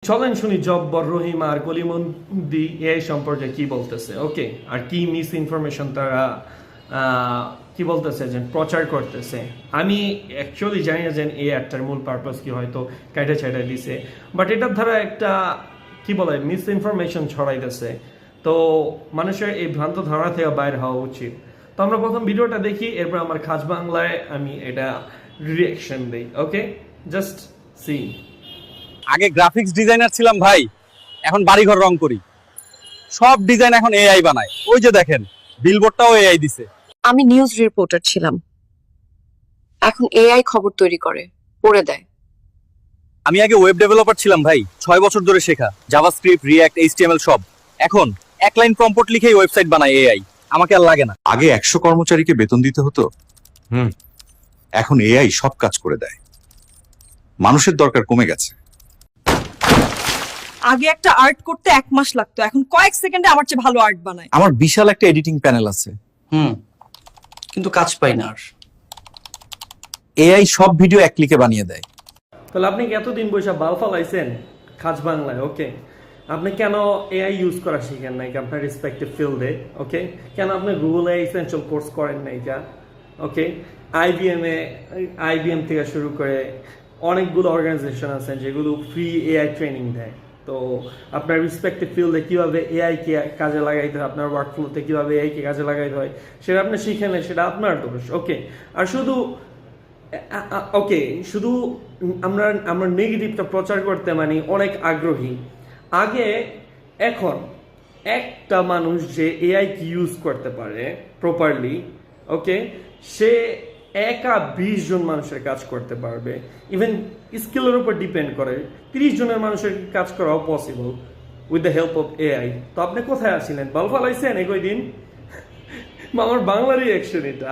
চলেন শুনি জব্বর, রহিমা আর কলিমন্দি এআই সম্পর্কে কি বলতেছে। ওকে, আর কি মিস ইনফরমেশন তারা কি বলতেছে যে প্রচার করতেছে। আমি অ্যাকচুয়ালি জানি না যে এই অ্যাডটার মূল পারপাস কি, হয়তো কাইটা ছাইটা দিছে, বাট এটার দ্বারা একটা কি বলে মিস ইনফরমেশন ছড়াইতেছে। তো মানুষের এই ভ্রান্ত ধারণা থেকে বাইরে হওয়া উচিত। তো আমরা প্রথম ভিডিওটা দেখি, এরপর আমার খাস বাংলায় আমি এটা রিয়াকশন দিই। ওকে, জাস্ট সি। আগে গ্রাফিক্স ডিজাইনার ছিলাম ভাই, এখন বাড়িঘর রং করি। সব ডিজাইন এখন এআই বানায়। ওই যে দেখেন, বিলবোর্ডটাও এআই দিছে। আমি নিউজ রিপোর্টার ছিলাম, এখন এআই খবর তৈরি করে পড়ে দেয়। আমি আগে ওয়েব ডেভেলপার ছিলাম ভাই, 6 বছর ধরে শেখা জাভাস্ক্রিপ্ট, রিঅ্যাক্ট, এইচটিএমএল সব। এখন এক লাইন প্রম্পট লিখেই ওয়েবসাইট বানায় এআই। আমাকে আর লাগে না। আগে 100 কর্মচারীকে বেতন দিতে হতো, এখন এআই সব কাজ করে দেয়। মানুষের দরকার কমে গেছে। আগে একটা আর্ট করতে 1 মাস লাগতো, এখন কয়েক সেকেন্ডে আমার চেয়ে ভালো আর্ট বানায়। আমার বিশাল একটা এডিটিং প্যানেল আছে, কিন্তু কাজ পাই না আর। এআই সব ভিডিও এক ক্লিকে বানিয়ে দেয়। তাহলে আপনি কি এতদিন বসে বাল ফালাইছেন খাস বাংলায়? ওকে, আপনি কেন এআই ইউজ করা শিখেন নাই আপনার রেসপেক্টিভ ফিল্ডে? ওকে, কেন আপনি গুগলে এসেনশিয়াল কোর্স করেন নাই? ওকে, আইবিএম থেকে শুরু করে অনেকগুলো অর্গানাইজেশন আছে যেগুলো ফ্রি এআই ট্রেনিং দেয়। তো আপনার রেসপেক্টিভ ফিল্ডে কীভাবে এআইকে কাজে লাগাইতে হয়, আপনার ওয়ার্কফ্লোতে কীভাবে এআইকে কাজে লাগাইতে হয় সেটা আপনি শিখেন, সেটা আপনার দোষ। ওকে, আর শুধু আমরা নেগেটিভটা প্রচার করতে মানে অনেক আগ্রহী। আগে এখন একটা মানুষ যে এআই কি ইউজ করতে পারে প্রপারলি, ওকে, সে একা 20 জন মানুষের কাজ করতে পারবে। ইভেন স্কিলের উপর ডিপেন্ড করে, 30 জনের মানুষের কাজ করাও possible with the help of AI. তো আপনি কোথায় আসছিলেন? বাল ফালাইছেন একই দিন? আমার বাংলা রিয়াকশন এটা।